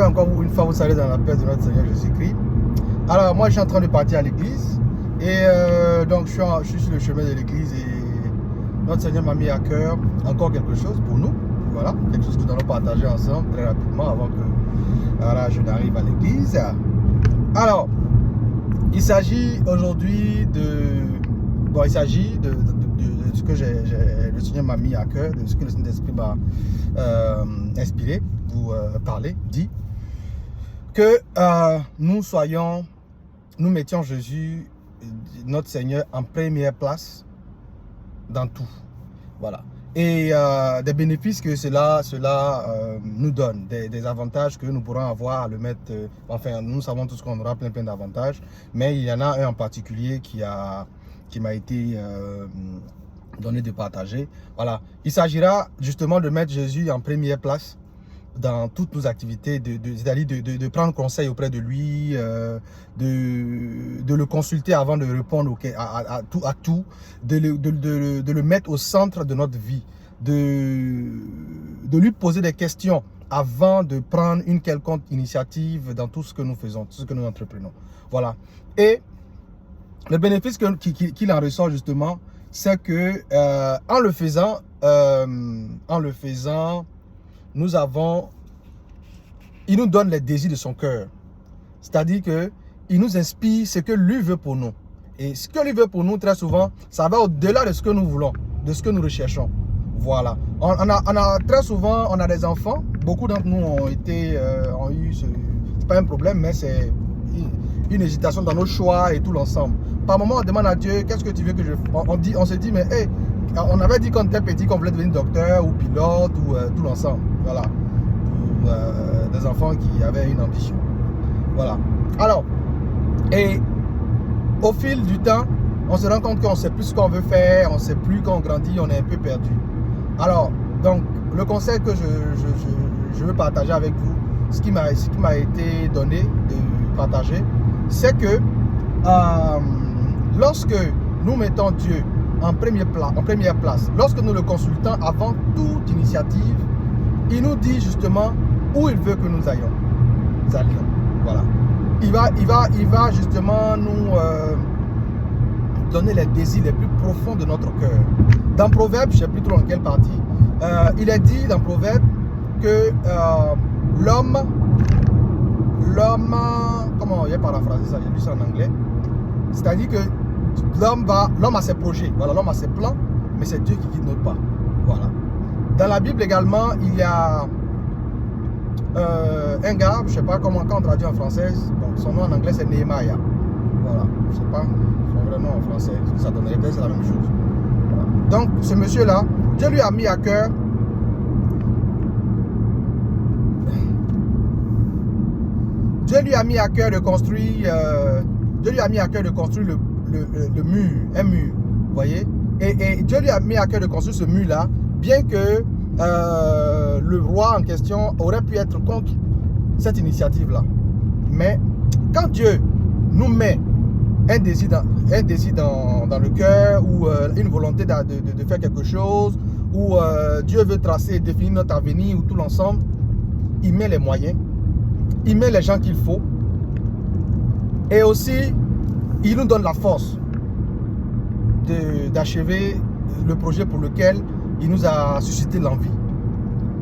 vais encore une fois vous saluer dans la paix de notre Seigneur Jésus-Christ. Alors, moi, je suis en train de partir à l'église. Et donc, je suis sur le chemin de l'église. Et notre Seigneur m'a mis à cœur encore quelque chose pour nous. Voilà, quelque chose que nous allons partager ensemble très rapidement avant que voilà, je n'arrive à l'église. Alors, il s'agit aujourd'hui de... Bon, il s'agit de ce que le Seigneur m'a mis à cœur, de ce que le Saint-Esprit m'a inspiré, vous parler, dit que nous mettions Jésus, notre Seigneur, en première place dans tout. Voilà. Et des bénéfices que cela nous donne, des avantages que nous pourrons avoir à le mettre, enfin nous savons tous qu'on aura plein d'avantages, mais il y en a un en particulier qui m'a été donné de partager. Voilà, il s'agira justement de mettre Jésus en première place dans toutes nos activités, c'est-à-dire de prendre conseil auprès de lui, de le consulter avant de répondre à tout, de le mettre au centre de notre vie, de lui poser des questions avant de prendre une quelconque initiative dans tout ce que nous faisons, tout ce que nous entreprenons. Voilà. Et le bénéfice qu'il en ressort justement, c'est que en le faisant, il nous donne les désirs de son cœur. C'est-à-dire qu'il nous inspire ce que lui veut pour nous. Et ce que lui veut pour nous, très souvent, ça va au-delà de ce que nous voulons, de ce que nous recherchons. Voilà. Très souvent, on a des enfants. Beaucoup d'entre nous ont eu, c'est pas un problème, mais c'est une hésitation dans nos choix et tout l'ensemble. Par moment, on demande à Dieu, qu'est-ce que tu veux que je fasse? On se dit, mais hey, on avait dit quand on était petit qu'on voulait devenir docteur ou pilote ou tout l'ensemble. Voilà. Pour des enfants qui avaient une ambition. Voilà. Alors, et au fil du temps, on se rend compte qu'on ne sait plus ce qu'on veut faire, on ne sait plus quand on grandit, on est un peu perdu. Alors, donc, le conseil que je veux partager avec vous, ce qui m'a été donné de partager, c'est que lorsque nous mettons Dieu en première place, lorsque nous le consultons avant toute initiative, il nous dit justement où il veut que nous allions. Voilà. Il va justement nous donner les désirs les plus profonds de notre cœur. Dans Proverbe, je ne sais plus trop dans quelle partie, il est dit dans Proverbe que l'homme, comment il a paraphrasé ça, j'ai lu ça en anglais, c'est-à-dire que l'homme a ses projets, voilà, l'homme a ses plans, mais c'est Dieu qui guide notre pas. Voilà. Dans la Bible également, il y a un gars, je ne sais pas comment on traduit en français, bon, son nom en anglais c'est Nehemiah. Voilà, je ne sais pas son vrai nom en français, ça donnerait peut-être la même chose. Voilà. Donc ce monsieur-là, Dieu lui a mis à cœur de construire, le mur, un mur, vous voyez. Et Dieu lui a mis à cœur de construire ce mur-là, bien que le roi en question aurait pu être contre cette initiative-là. Mais quand Dieu nous met un désir dans le cœur ou une volonté de faire quelque chose, ou Dieu veut tracer et définir notre avenir ou tout l'ensemble, il met les moyens, il met les gens qu'il faut, et aussi il nous donne la force d'achever le projet pour lequel il nous a suscité l'envie.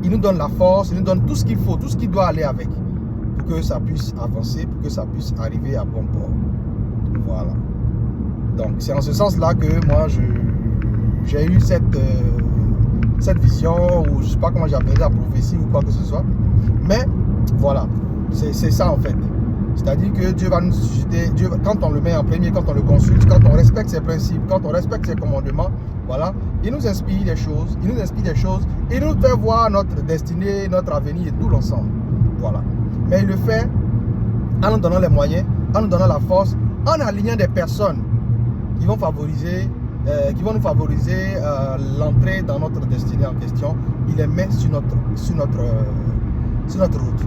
Il nous donne la force, il nous donne tout ce qu'il faut, tout ce qui doit aller avec, pour que ça puisse avancer, pour que ça puisse arriver à bon port. Voilà. Donc c'est en ce sens-là que moi j'ai eu cette vision, ou je ne sais pas comment j'appelle la prophétie ou quoi que ce soit. Mais voilà, c'est ça en fait. C'est-à-dire que Dieu va nous susciter, quand on le met en premier, quand on le consulte, quand on respecte ses principes, quand on respecte ses commandements, voilà, il nous inspire des choses, il nous fait voir notre destinée, notre avenir et tout l'ensemble. Voilà. Mais il le fait en nous donnant les moyens, en nous donnant la force, en alignant des personnes qui vont nous favoriser l'entrée dans notre destinée en question. Il les met sur notre route.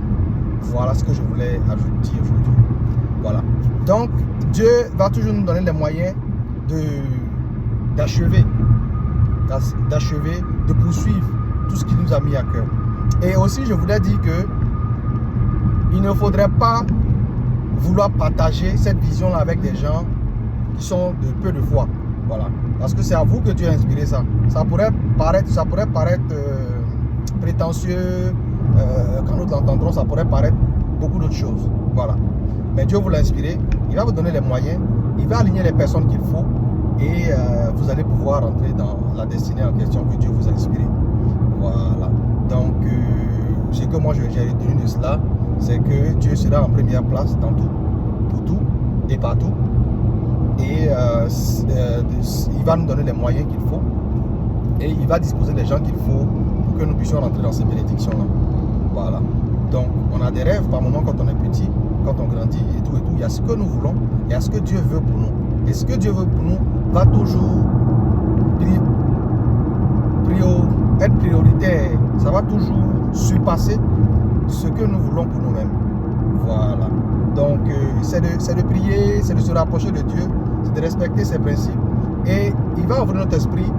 Voilà ce que je voulais ajouter aujourd'hui. Voilà. Donc, Dieu va toujours nous donner les moyens d'achever, de poursuivre tout ce qu'il nous a mis à cœur. Et aussi, je voulais dire que il ne faudrait pas vouloir partager cette vision-là avec des gens qui sont de peu de foi. Voilà. Parce que c'est à vous que Dieu a inspiré ça. Ça pourrait paraître prétentieux. Quand nous l'entendrons, ça pourrait paraître beaucoup d'autres choses. Voilà. Mais Dieu vous l'a inspiré. Il va vous donner les moyens. Il va aligner les personnes qu'il faut. Et vous allez pouvoir entrer dans la destinée en question que Dieu vous a inspiré. Voilà. Donc, ce que moi j'ai retenu de cela, c'est que Dieu sera en première place dans tout, pour tout et partout. Et il va nous donner les moyens qu'il faut. Et il va disposer des gens qu'il faut pour que nous puissions rentrer dans ces bénédictions-là. Voilà. Donc, on a des rêves par moment quand on est petit, quand on grandit et tout. Il y a ce que nous voulons et il y a ce que Dieu veut pour nous. Et ce que Dieu veut pour nous va toujours être prioritaire. Ça va toujours surpasser ce que nous voulons pour nous-mêmes. Voilà. Donc, c'est de prier, c'est de se rapprocher de Dieu, c'est de respecter ses principes. Et il va ouvrir notre esprit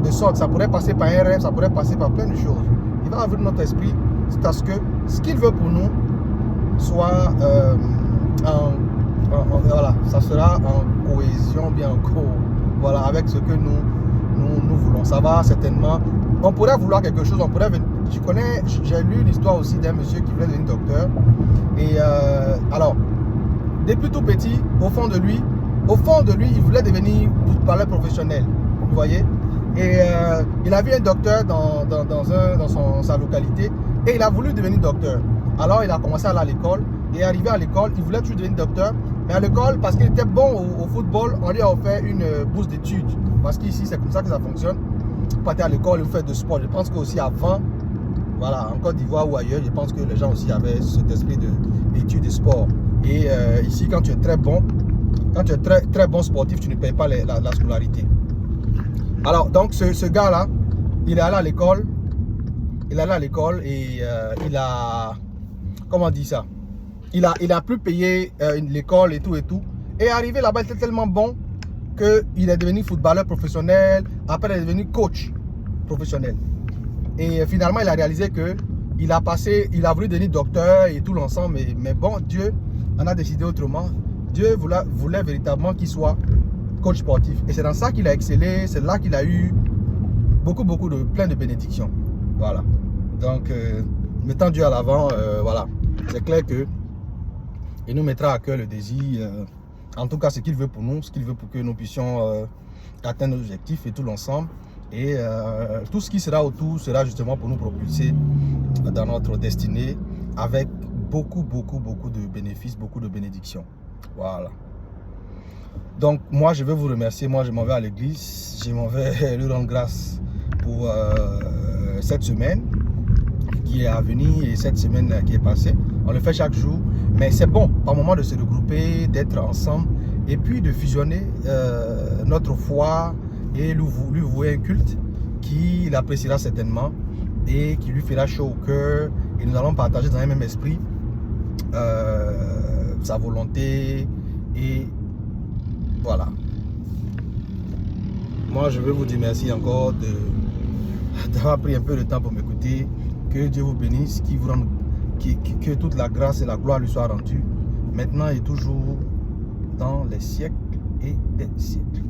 de sorte, ça pourrait passer par un rêve, ça pourrait passer par plein de choses. Il va ouvrir notre esprit, c'est à ce que ce qu'il veut pour nous soit voilà, ça sera en cohésion, bien voilà, avec ce que nous voulons. Ça va certainement. On pourrait vouloir quelque chose, j'ai lu l'histoire aussi d'un monsieur qui voulait devenir docteur. Et alors, depuis tout petit, au fond de lui, il voulait devenir footballeur professionnel. Vous voyez? Et il a vu un docteur dans sa localité et il a voulu devenir docteur. Alors il a commencé à aller à l'école et arrivé à l'école, il voulait toujours devenir docteur. Mais à l'école, parce qu'il était bon au football, on lui a offert une bourse d'études. Parce qu'ici, c'est comme ça que ça fonctionne. Vous partez à l'école et vous faites de sport. Je pense qu'aussi avant, voilà, en Côte d'Ivoire ou ailleurs, je pense que les gens aussi avaient cet esprit d'études et sport. Et ici, quand tu es très bon, très bon sportif, tu ne payes pas la scolarité. Alors, donc, ce gars-là, il est allé à l'école. Il est allé à l'école et il a... Comment on dit ça? Il a pu payer l'école et tout. Et arrivé là-bas, il était tellement bon qu'il est devenu footballeur professionnel. Après, il est devenu coach professionnel. Et finalement, il a réalisé que il a voulu devenir docteur et tout l'ensemble. Mais bon, Dieu en a décidé autrement. Dieu voulait véritablement qu'il soit coach sportif. Et c'est dans ça qu'il a excellé. C'est là qu'il a eu plein de bénédictions. Voilà. Donc, mettant Dieu à l'avant, voilà. C'est clair que il nous mettra à cœur le désir, en tout cas ce qu'il veut pour nous, ce qu'il veut pour que nous puissions atteindre nos objectifs et tout l'ensemble. Et tout ce qui sera autour sera justement pour nous propulser dans notre destinée avec beaucoup de bénéfices, beaucoup de bénédictions. Voilà. Donc moi je veux vous remercier, moi je m'en vais à l'église, je m'en vais lui rendre grâce pour cette semaine qui est à venir et cette semaine qui est passée. On le fait chaque jour, mais c'est bon par moment de se regrouper, d'être ensemble et puis de fusionner notre foi et lui vouer un culte qu'il appréciera certainement et qui lui fera chaud au cœur, et nous allons partager dans un même esprit sa volonté. Et voilà. Moi je veux vous dire merci encore d'avoir pris un peu de temps pour m'écouter. Que Dieu vous bénisse, que toute la grâce et la gloire lui soient rendues maintenant et toujours dans les siècles et des siècles.